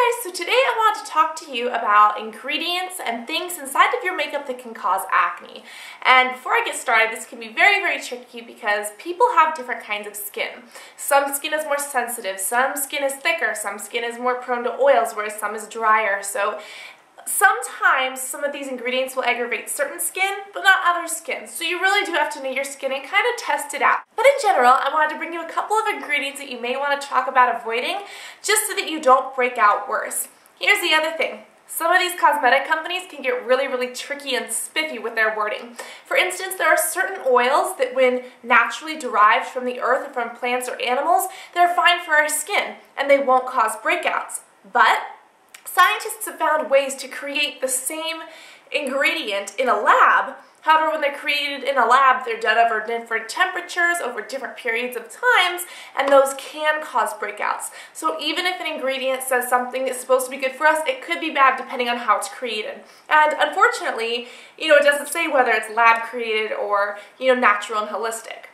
Hi guys, so today I want to talk to you about ingredients and things inside of your makeup that can cause acne. And before I get started, this can be very tricky because people have different kinds of skin. Some skin is more sensitive, some skin is thicker, some skin is more prone to oils, whereas some is drier. So sometimes some of these ingredients will aggravate certain skin, but not other skin. So you really do have to know your skin and kind of test it out. But in general, I wanted to bring you a couple of ingredients that you may want to talk about avoiding, just so that you don't break out worse. Here's the other thing. Some of these cosmetic companies can get really tricky and spiffy with their wording. For instance, there are certain oils that when naturally derived from the earth or from plants or animals, they're fine for our skin and they won't cause breakouts. But scientists have found ways to create the same ingredient in a lab. However, when they're created in a lab, they're done over different temperatures, over different periods of times, and those can cause breakouts. So even if an ingredient says something that's supposed to be good for us, it could be bad depending on how it's created. And unfortunately, it doesn't say whether it's lab created or, natural and holistic.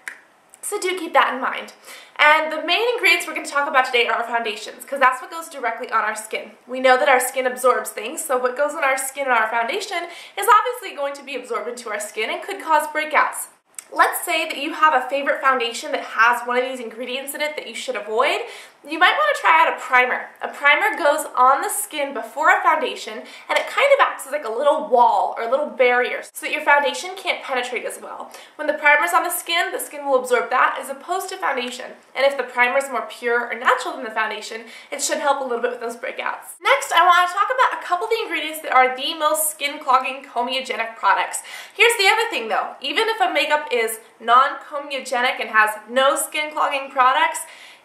So do keep that in mind. And the main ingredients we're going to talk about today are our foundations, because that's what goes directly on our skin. We know that our skin absorbs things, so what goes on our skin and our foundation is obviously going to be absorbed into our skin and could cause breakouts. Let's say that you have a favorite foundation that has one of these ingredients in it that you should avoid. You might want to try out a primer. A primer goes on the skin before a foundation, and it kind of acts as like a little wall or a little barrier so that your foundation can't penetrate as well. When the primer's on the skin will absorb that as opposed to foundation. And if the primer is more pure or natural than the foundation, it should help a little bit with those breakouts. Next, I want to talk about a couple of the ingredients that are the most skin-clogging comedogenic products. Here's the other thing though. Even if a makeup is non-comedogenic and has no skin-clogging products,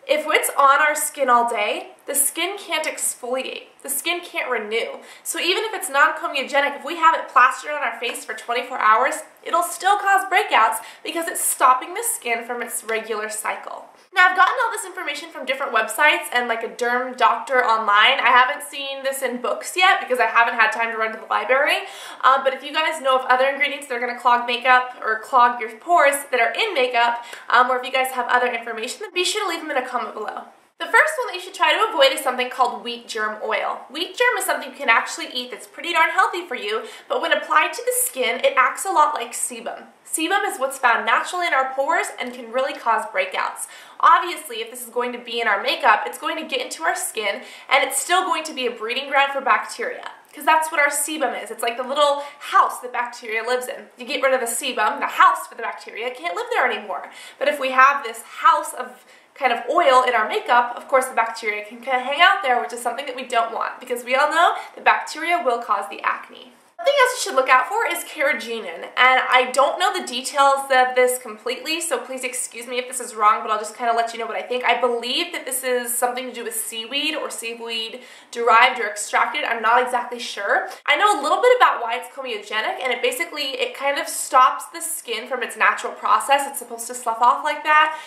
if it's on our skin all day, the skin can't exfoliate. The skin can't renew. So even if it's non-comedogenic, if we have it plastered on our face for 24 hours, it'll still cause breakouts because it's stopping the skin from its regular cycle. Now, I've gotten all this information from different websites and like a derm doctor online. I haven't seen this in books yet because I haven't had time to run to the library. But if you guys know of other ingredients that are going to clog makeup or clog your pores that are in makeup, or if you guys have other information, then be sure to leave them in a comment below. The first one that you should try to avoid is something called wheat germ oil. Wheat germ is something you can actually eat that's pretty darn healthy for you, but when applied to the skin, it acts a lot like sebum. Sebum is what's found naturally in our pores and can really cause breakouts. Obviously, if this is going to be in our makeup, it's going to get into our skin, and it's still going to be a breeding ground for bacteria. Because that's what our sebum is. It's like the little house that bacteria lives in. You get rid of the sebum, the house for the bacteria, it can't live there anymore. But if we have this house of kind of oil in our makeup, of course the bacteria can kind of hang out there, which is something that we don't want, because we all know that bacteria will cause the acne. Something else you should look out for is carageenan, and I don't know the details of this completely, so please excuse me if this is wrong, but I'll just kind of let you know what I think. I believe that this is something to do with seaweed or seaweed derived or extracted. I'm not exactly sure. I know a little bit about why it's comedogenic, and it kind of stops the skin from its natural process. It's supposed to slough off like that.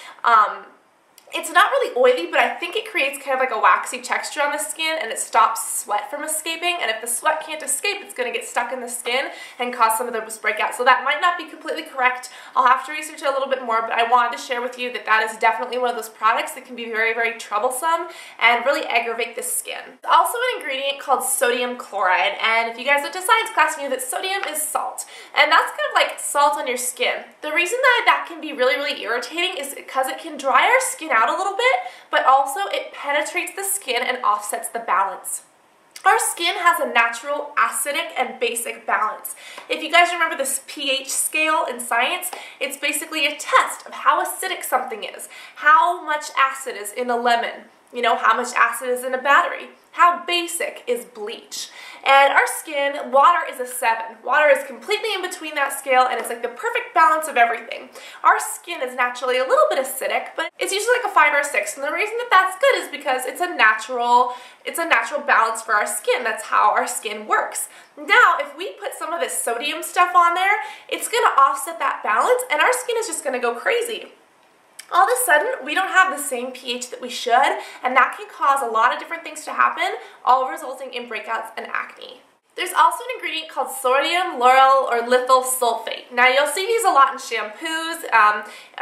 It's not really oily, but I think it creates kind of like a waxy texture on the skin, and it stops sweat from escaping, and if the sweat can't escape, it's going to get stuck in the skin and cause some of those breakouts. So that might not be completely correct. I'll have to research it a little bit more, but I wanted to share with you that that is definitely one of those products that can be very troublesome and really aggravate the skin. There's also an ingredient called sodium chloride, and if you guys went to science class, you know that sodium is salt, and that's kind of like salt on your skin. The reason that can be really irritating is because it can dry our skin out a little bit, but also it penetrates the skin and offsets the balance. Our skin has a natural acidic and basic balance. If you guys remember this pH scale in science, it's basically a test of how acidic something is, how much acid is in a lemon, how much acid is in a battery, how basic is bleach. And our skin, water is a 7. Water is completely in between that scale, and it's like the perfect balance of everything. Our skin is naturally a little bit acidic, but it's usually like a 5 or a 6. And the reason that that's good is because it's a natural balance for our skin. That's how our skin works. Now, if we put some of this sodium stuff on there, it's going to offset that balance, and our skin is just going to go crazy. All of a sudden, we don't have the same pH that we should, and that can cause a lot of different things to happen, all resulting in breakouts and acne. There's also an ingredient called sodium lauryl or lithyl sulfate. Now you'll see these a lot in shampoos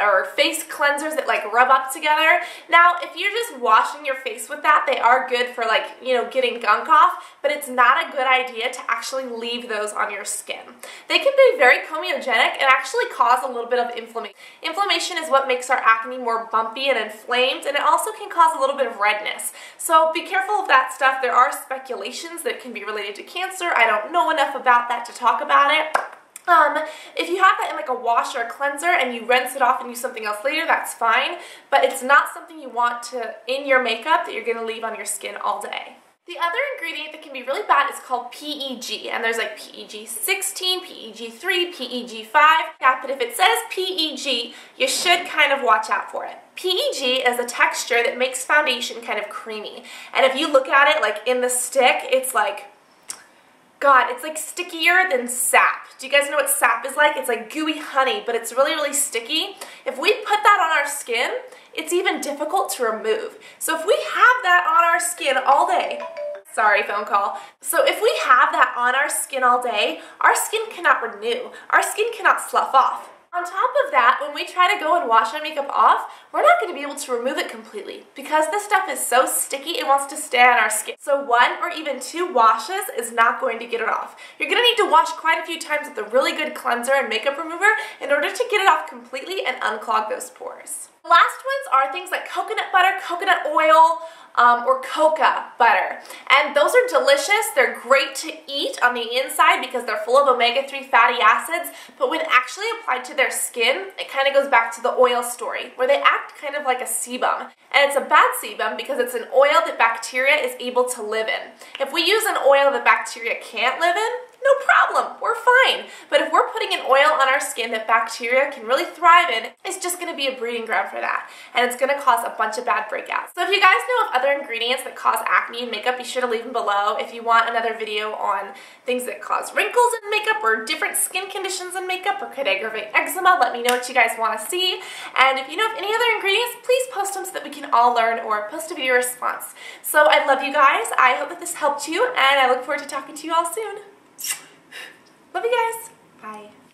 or face cleansers that like rub up together. Now if you're just washing your face with that, they are good for like, you know, getting gunk off, but it's not a good idea to actually leave those on your skin. They can be very comedogenic and actually cause a little bit of inflammation. Inflammation is what makes our acne more bumpy and inflamed, and it also can cause a little bit of redness. So be careful of that stuff. There are speculations that it can be related to cancer. I don't know enough about that to talk about it. If you have that in like a wash or a cleanser and you rinse it off and use something else later, that's fine, but it's not something you want to in your makeup that you're going to leave on your skin all day. The other ingredient that can be really bad is called PEG, and there's like PEG 16, PEG 3, PEG 5. Yeah, but if it says PEG, you should kind of watch out for it. PEG is a texture that makes foundation kind of creamy, and if you look at it like in the stick, it's like, God, it's like stickier than sap. Do you guys know what sap is like? It's like gooey honey, but it's really, really sticky. If we put that on our skin, it's even difficult to remove. So if we have that on our skin all day, sorry, phone call. So if we have that on our skin all day, our skin cannot renew. Our skin cannot slough off. On top of that, when we try to go and wash our makeup off, we're not going to be able to remove it completely because this stuff is so sticky it wants to stay on our skin. So 1 or even 2 washes is not going to get it off. You're going to need to wash quite a few times with a really good cleanser and makeup remover in order to get it off completely and unclog those pores. The last ones are things like coconut butter, coconut oil, or coca butter. And those are delicious. They're great to eat on the inside because they're full of omega-3 fatty acids, but when actually applied to their skin, it kind of goes back to the oil story, where they act kind of like a sebum. And it's a bad sebum because it's an oil that bacteria is able to live in. If we use an oil that bacteria can't live in, no problem, we're fine. But if we're putting an oil on our skin that bacteria can really thrive in, it's just going to be a breeding ground for that. And it's going to cause a bunch of bad breakouts. So if you guys know of other ingredients that cause acne in makeup, be sure to leave them below. If you want another video on things that cause wrinkles in makeup or different skin conditions in makeup or could aggravate eczema, let me know what you guys want to see. And if you know of any other ingredients, please post them so that we can all learn or post a video response. So I love you guys. I hope that this helped you, and I look forward to talking to you all soon. Love you guys. Bye.